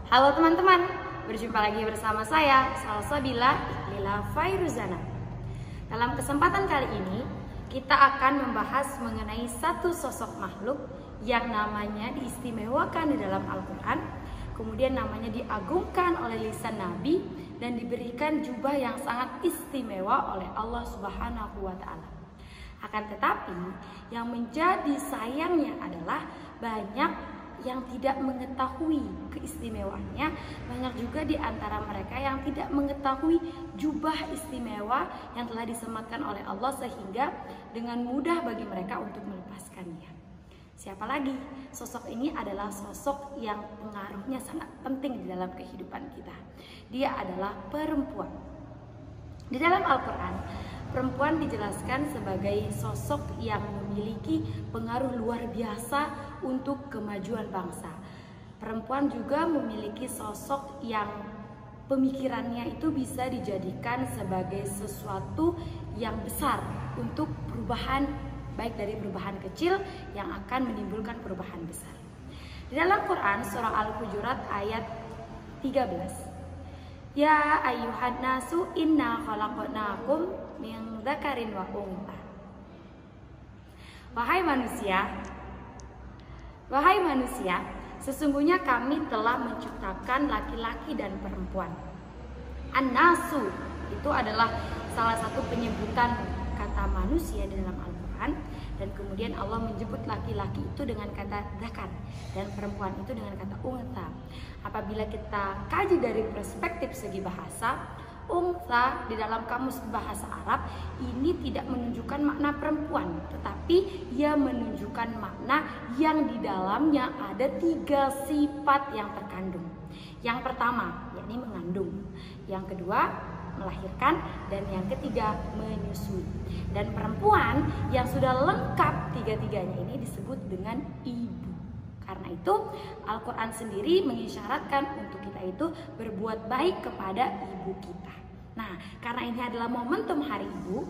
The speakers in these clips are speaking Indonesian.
Halo teman-teman, berjumpa lagi bersama saya, Salsabila Iqlila Fairuzana. Dalam kesempatan kali ini, kita akan membahas mengenai satu sosok makhluk yang namanya diistimewakan di dalam Al-Quran, kemudian namanya diagungkan oleh lisan Nabi, dan diberikan jubah yang sangat istimewa oleh Allah Subhanahu wa Ta'ala. Akan tetapi, yang menjadi sayangnya adalah banyak yang tidak mengetahui keistimewaannya. Banyak juga di antara mereka yang tidak mengetahui jubah istimewa yang telah disematkan oleh Allah, sehingga dengan mudah bagi mereka untuk melepaskannya. Siapa lagi? Sosok ini adalah sosok yang pengaruhnya sangat penting di dalam kehidupan kita. Dia adalah perempuan. Di dalam Al-Quran, perempuan dijelaskan sebagai sosok yang memiliki pengaruh luar biasa untuk kemajuan bangsa. Perempuan juga memiliki sosok yang pemikirannya itu bisa dijadikan sebagai sesuatu yang besar untuk perubahan, baik dari perubahan kecil yang akan menimbulkan perubahan besar. Di dalam Quran surah Al-Hujurat ayat 13, Ya ayyuhan nasu inna khalaqnakum min dzakarin wa untha. Wahai manusia, sesungguhnya kami telah menciptakan laki-laki dan perempuan. An-nasu itu adalah salah satu penyebutan kata manusia di dalam Al-Quran, dan kemudian Allah menyebut laki-laki itu dengan kata dzakar dan perempuan itu dengan kata untha. Apabila kita kaji dari perspektif segi bahasa, untha di dalam kamus bahasa Arab ini tidak menunjukkan makna perempuan, tetapi ia menunjukkan makna yang di dalamnya ada 3 sifat yang terkandung. Yang pertama, yakni mengandung. Yang kedua, melahirkan. Dan yang ketiga, menyusui. Dan perempuan yang sudah lengkap 3-tiganya ini disebut dengan ibu. Karena itu Al-Quran sendiri mengisyaratkan untuk kita itu berbuat baik kepada ibu kita. Nah, karena ini adalah momentum Hari Ibu,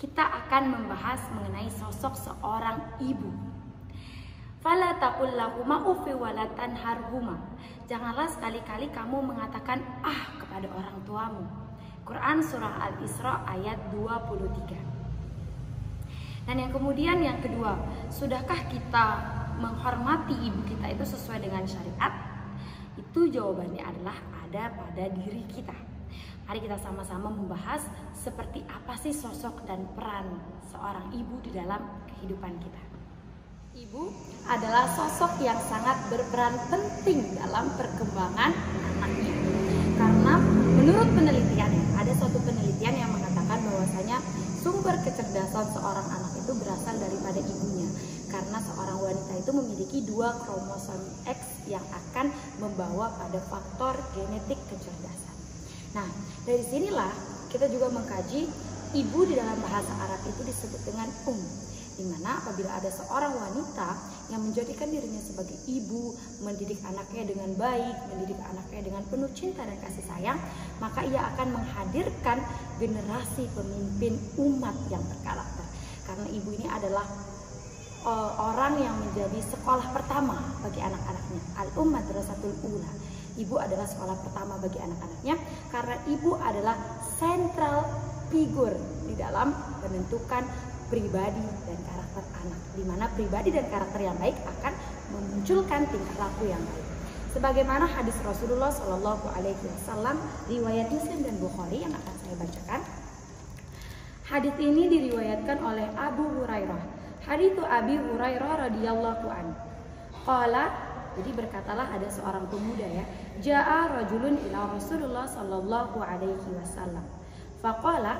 kita akan membahas mengenai sosok seorang ibu. Fala taqul lahuma uffi wa la tanharhuma. Janganlah sekali-kali kamu mengatakan kepada orang tuamu. Quran surah Al-Isra ayat 23. Dan yang kemudian yang kedua, sudahkah kita menghormati ibu kita itu sesuai dengan syariat? Itu jawabannya adalah ada pada diri kita. Mari kita sama-sama membahas seperti apa sih sosok dan peran seorang ibu di dalam kehidupan kita. Ibu adalah sosok yang sangat berperan penting dalam perkembangan anaknya. Karena menurut penelitian, ada suatu penelitian yang mengatakan bahwasanya sumber kecerdasan seorang anak itu berasal daripada ibunya. Karena seorang wanita itu memiliki 2 kromosom X yang akan membawa pada faktor genetik kecerdasan. Nah, dari sinilah kita juga mengkaji ibu di dalam bahasa Arab itu disebut dengan di mana apabila ada seorang wanita yang menjadikan dirinya sebagai ibu, mendidik anaknya dengan baik, mendidik anaknya dengan penuh cinta dan kasih sayang, maka ia akan menghadirkan generasi pemimpin umat yang berkarakter. Karena ibu ini adalah orang yang menjadi sekolah pertama bagi anak-anaknya. Al-Madrasatul Ula. Ibu adalah sekolah pertama bagi anak-anaknya, karena ibu adalah central figure di dalam menentukan pribadi dan karakter anak, di mana pribadi dan karakter yang baik akan memunculkan tingkah laku yang baik. Sebagaimana hadis Rasulullah Shallallahu Alaihi Wasallam riwayat Muslim dan Bukhari yang akan saya bacakan. Hadis ini diriwayatkan oleh Abu Hurairah. Hadits Abi Hurairah radhiyallahu an. Qala, jadi berkatalah ada seorang pemuda Ja'a rajulun ila Rasulullah Shallallahu Alaihi Wasallam. Faqala,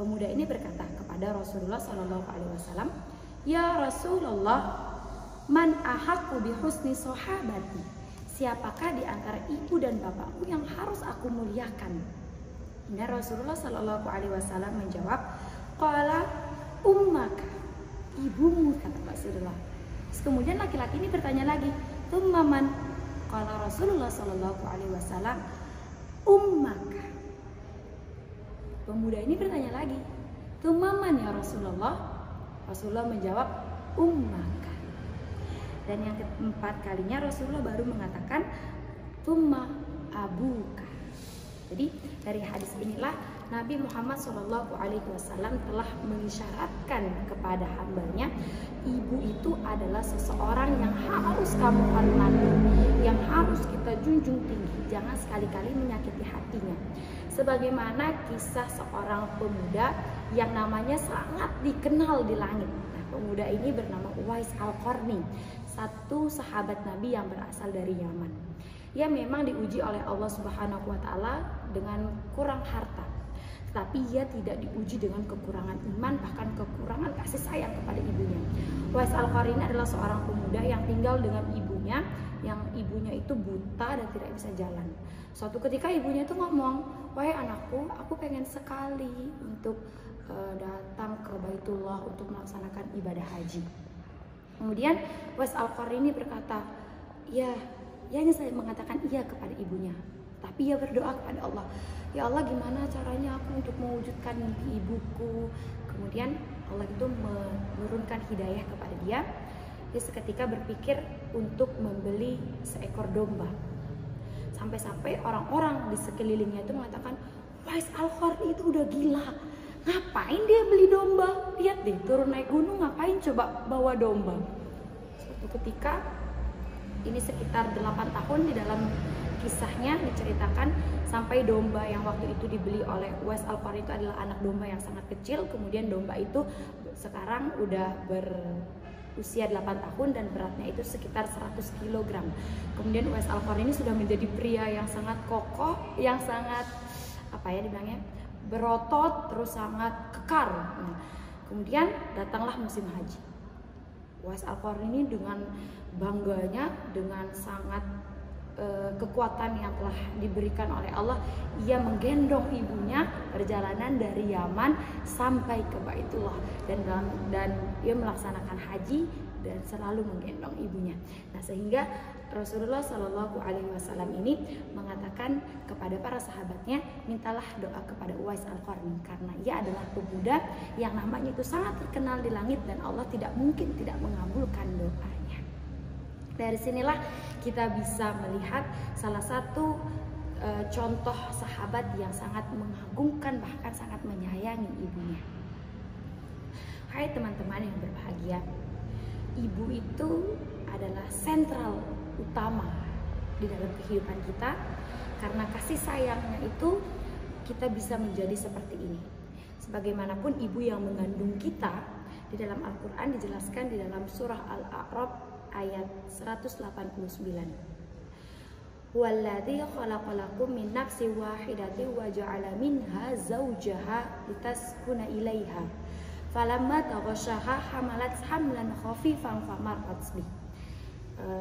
pemuda ini berkata kepada Rasulullah Shallallahu Alaihi Wasallam, Ya Rasulullah, man ahaqqu bi husni sahabati. Siapakah di antara ibu dan bapakku yang harus aku muliakan? Dan Rasulullah Shallallahu Alaihi Wasallam menjawab, Qala ummaka, ibumu, kata Rasulullah. Terus kemudian laki-laki ini bertanya lagi, Tsumma man? Qala Rasulullah Shallallahu Alaihi Wasallam, ummaka. Pemuda ini bertanya lagi, "Tumaman ya Rasulullah?" Rasulullah menjawab, "Ummaka." Dan yang keempat kalinya Rasulullah baru mengatakan tsumma abuka. Jadi dari hadis inilah Nabi Muhammad SAW telah mengisyaratkan kepada hambanya, ibu itu adalah seseorang yang harus kamu hormati, yang harus kita junjung tinggi. Jangan sekali-kali menyakiti hatinya. Sebagaimana kisah seorang pemuda yang namanya sangat dikenal di langit. Nah, pemuda ini bernama Uwais Al-Qarni, satu sahabat Nabi yang berasal dari Yaman. Ia memang diuji oleh Allah Subhanahu wa Ta'ala dengan kurang harta, tetapi ia tidak diuji dengan kekurangan iman, bahkan kekurangan kasih sayang kepada ibunya. Uwais Al-Qarni adalah seorang pemuda yang tinggal dengan ibunya, yang ibunya itu buta dan tidak bisa jalan. Suatu ketika ibunya itu ngomong, "Wahai anakku, aku pengen sekali untuk datang ke Baitullah untuk melaksanakan ibadah haji." Kemudian Uwais Al-Qarni berkata, "Ya, hanya saya mengatakan iya kepada ibunya." Tapi ia berdoa kepada Allah, "Ya Allah, gimana caranya aku untuk mewujudkan mimpi ibuku?" Kemudian Allah itu menurunkan hidayah kepada dia. Dia seketika berpikir untuk membeli seekor domba. Sampai-sampai orang-orang di sekelilingnya itu mengatakan, "Uwais Al-Qarni itu udah gila. Ngapain dia beli domba? Lihat deh, turun naik gunung ngapain coba bawa domba?" Suatu ketika, ini sekitar 8 tahun di dalam kisahnya diceritakan, sampai domba yang waktu itu dibeli oleh Uwais Al-Qarni itu adalah anak domba yang sangat kecil. Kemudian domba itu sekarang udah berusia 8 tahun dan beratnya itu sekitar 100 kg. Kemudian Uwais Al-Qarni ini sudah menjadi pria yang sangat kokoh, yang sangat dibilangnya berotot, terus sangat kekar. Nah, kemudian datanglah musim haji. Uwais Al-Qarni ini dengan bangganya, dengan sangat kekuatan yang telah diberikan oleh Allah, ia menggendong ibunya perjalanan dari Yaman sampai ke Baitullah, dan ia melaksanakan haji dan selalu menggendong ibunya. Nah, sehingga Rasulullah SAW ini mengatakan kepada para sahabatnya, mintalah doa kepada Uwais Al-Qarni, karena ia adalah pemuda yang namanya itu sangat terkenal di langit dan Allah tidak mungkin tidak mengabulkan doanya. Dari sinilah kita bisa melihat salah satu contoh sahabat yang sangat mengagungkan, bahkan sangat menyayangi ibunya. Hai teman-teman yang berbahagia, ibu itu adalah sentral utama di dalam kehidupan kita. Karena kasih sayangnya itu kita bisa menjadi seperti ini. Sebagaimanapun ibu yang mengandung kita, di dalam Al-Quran dijelaskan di dalam surah Al-A'raf ayat 189. Walladzi khalaqalakum min nafsin wahidatin wa ja'ala minha zawjaha litaskuna ilaiha. Falamma taghashaha hamalat hamlan khafifan famarrat bih.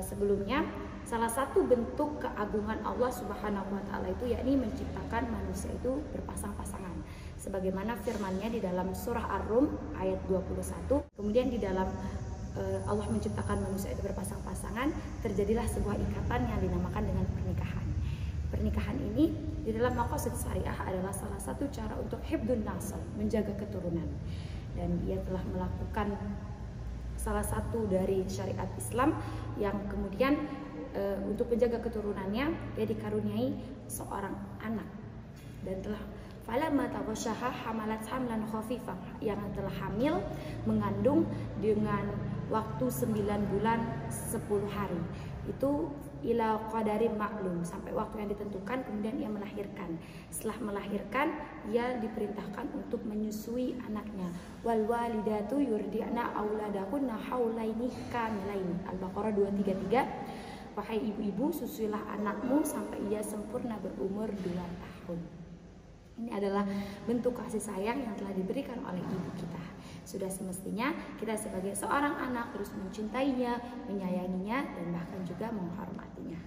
Sebelumnya, salah satu bentuk keagungan Allah Subhanahu wa Ta'ala itu yakni menciptakan manusia itu berpasang-pasangan. Sebagaimana firman-Nya di dalam surah Ar-Rum ayat 21. Kemudian di dalam Allah menciptakan manusia itu berpasang-pasangan, terjadilah sebuah ikatan yang dinamakan dengan pernikahan. Pernikahan ini di dalam maqasid syariah adalah salah satu cara untuk hifdzun nasl, menjaga keturunan. Dan dia telah melakukan salah satu dari syariat Islam yang kemudian untuk menjaga keturunannya dia dikaruniai seorang anak, dan telah falamma taghashaha hamalat hamlan khafifah, yang telah hamil, mengandung dengan waktu 9 bulan 10 hari. Itu ila qadarin maklum, sampai waktu yang ditentukan. Kemudian ia melahirkan. Setelah melahirkan, ia diperintahkan untuk menyusui anaknya. Wal walidatu yurdi'na auladahunna haulaini kamilaini. Al-Baqarah 233. Wahai ibu-ibu, susuilah anakmu sampai ia sempurna berumur 2 tahun. Ini adalah bentuk kasih sayang yang telah diberikan oleh ibu kita. Sudah semestinya kita sebagai seorang anak terus mencintainya, menyayanginya, dan bahkan juga menghormatinya.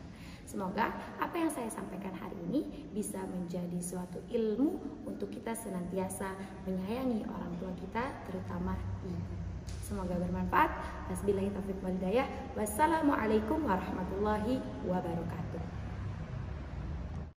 Semoga apa yang saya sampaikan hari ini bisa menjadi suatu ilmu untuk kita senantiasa menyayangi orang tua kita, terutama ibu. Semoga bermanfaat. Wabillahi taufiq wal hidayah. Wassalamualaikum warahmatullahi wabarakatuh.